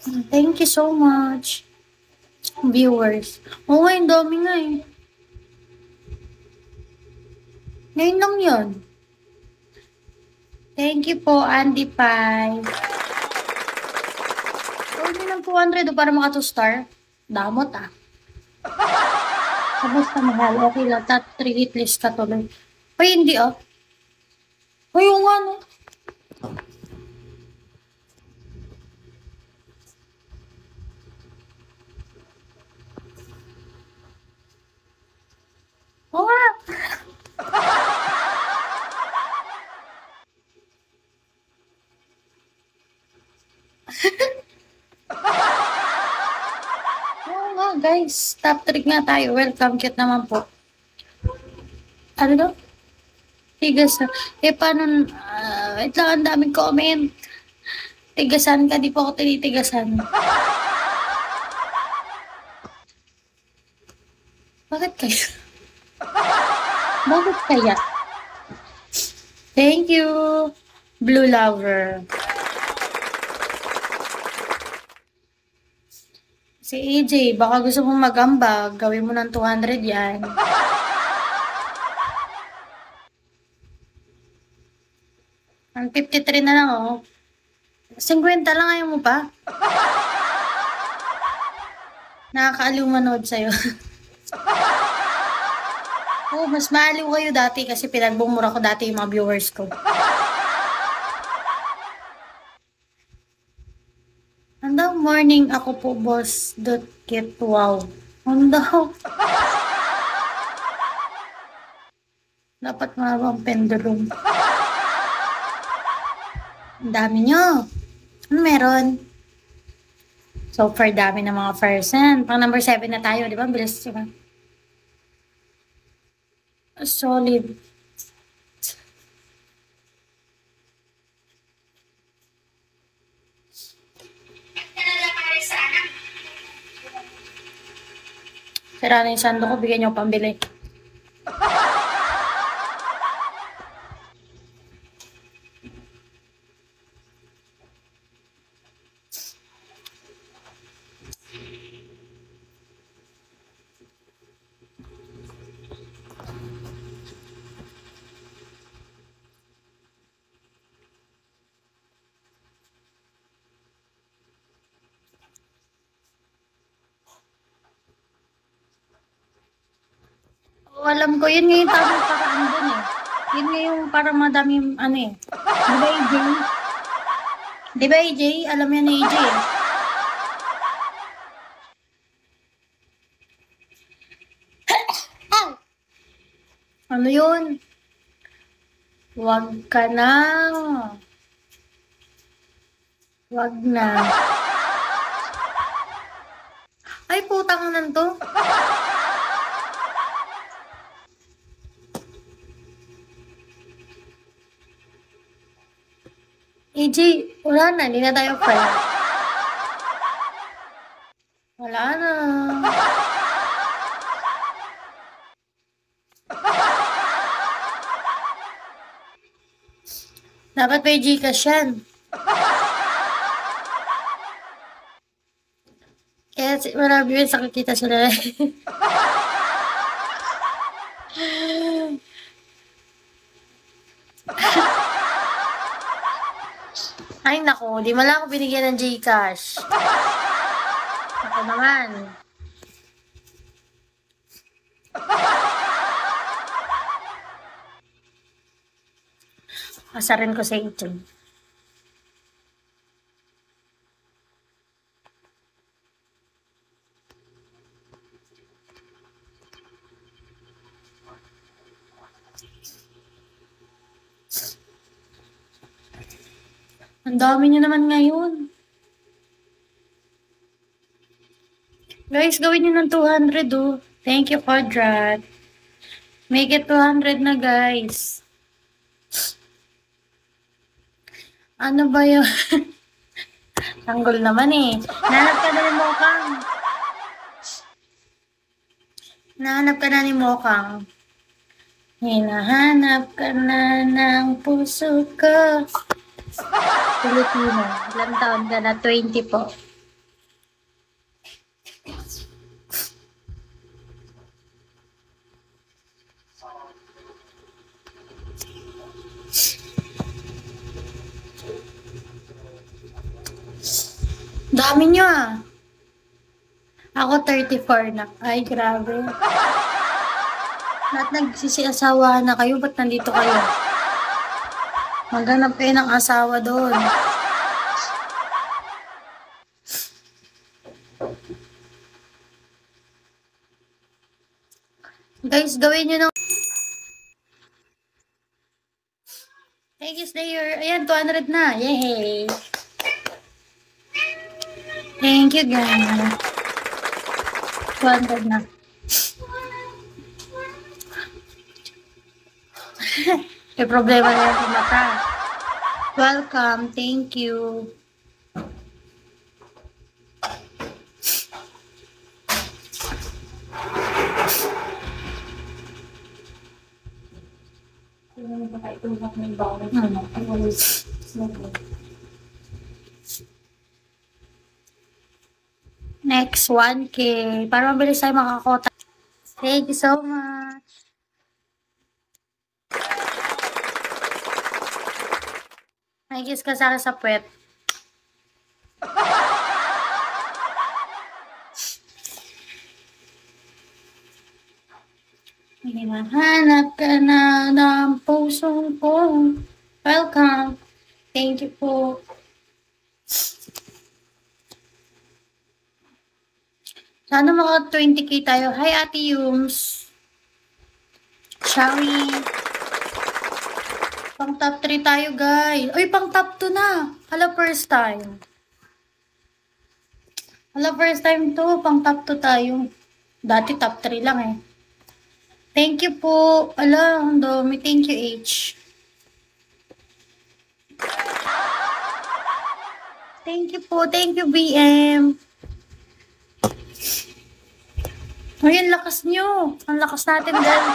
Thank you so much, viewers. Oo nga, yung dami nga eh. Ngayon lang yun. Thank you po, Andy Pai. Huwag nyo ng 200 para maka 2 star. Damot ah. Kamusta mahal? Okay lang. Top 3 hit list ka tuloy. Ay, hindi ah. Ay, yung ano. Oo nga. Oo nga, guys. Top 3 nga tayo. Welcome. Cute naman po. Ano daw? Tigas na. Eh, paano? Wait lang, ang daming comment. Tigasan ka, di pa ako tinitigasan. Bakit kaya? Bakit kaya? Thank you, Blue Lover. Si AJ, baka gusto mong magambag, gawin mo ng 200 yan. Ang 53 na lang, oh. 50 lang, ayaw mo pa? Nakakaaliw manood sa'yo. Oh, mas maaliw kayo dati kasi pinagbumura ko dati yung mga viewers ko. Andaw, morning ako po, boss. Kit, wow. Andaw. Dapat mabang pendulum. Ang dami nyo. Ano meron? So far, dami ng mga person. Pang number 7 na tayo, di ba? Bilis, di ba? Solid. Sira na yung sando ko, bigyan nyo pambili. Oh, alam ko, yun nga yung tamang paraan dun eh. Yun nga yung parang madami, ano eh. Di ba, AJ? Di ba, AJ? Alam yan ni AJ eh. Ano yun? Wag ka na. Wag na. Ay, putang nan to. AJ, wala na. Hindi na tayo friend. Wala na. Dapat may Gcash yan. Kaya marami yun sa kakita sila. Ay nako, di mo lang ako binigyan ng Gcash. Ako naman. Asarin ko sa ito. Ang dami nyo naman ngayon. Guys, gawin nyo ng 200 oh. Thank you, Quadrat. Make it 200 na, guys. Ano ba yun? Tanggol naman eh. Nahanap ka na ni Mokang. Nahanap ka na ni Mokang. Hinahanap ka na ng puso ko. Filipino. Ilang taon ka na? 20 po. Dami nyo ah. Ako 34 na. Ay, grabe. Lahat nagsisiasawa na kayo. Ba't nandito kayo? Maghanap kayo ng asawa doon. Guys, gawin nyo ng... Thank you, Slayer. Ayan, 200 na. Yay! Thank you, guys. 200 na. May problema na yan sa mata. Welcome. Thank you. Next, 1K. Para mabilis tayo makakota. Thank you so much. May kiss ka sa akin sa puwet. Hinahanap ka na ng puso ko. Welcome. Thank you po. Sana maka 20K tayo. Hi, Ate Yums. Shari. Pang top 3 tayo, guys. Uy, pang top 2 na. Hala, first time. Hala, first time to. Pang top 2 tayo. Dati top 3 lang eh. Thank you po. Ala, ang dami. Thank you, H. Thank you po. Thank you, BM. Ay, ang lakas nyo. Ang lakas natin, guys.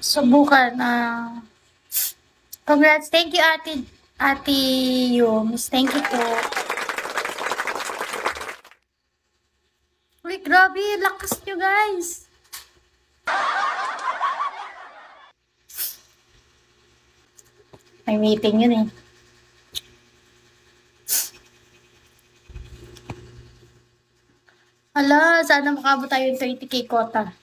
Subukan. Congrats. Thank you, Ate Yums. Thank you po. Uy, grabe. Lakas nyo, guys. May meeting yun eh. Hala, sana makabot tayo yung 30K quota.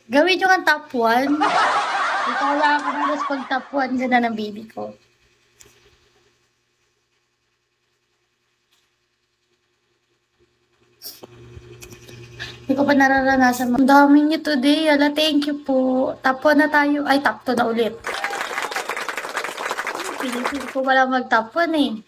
Gawin nyo ang top 1. Ito wala ka na, tapos pag top 1 ka na ng baby ko. Hindi ko pa nararanasan. Ang dami nyo today. Ala, thank you po. Top 1 na tayo. Ay, top 2 na ulit. Pilitin ko wala mag top 1 eh.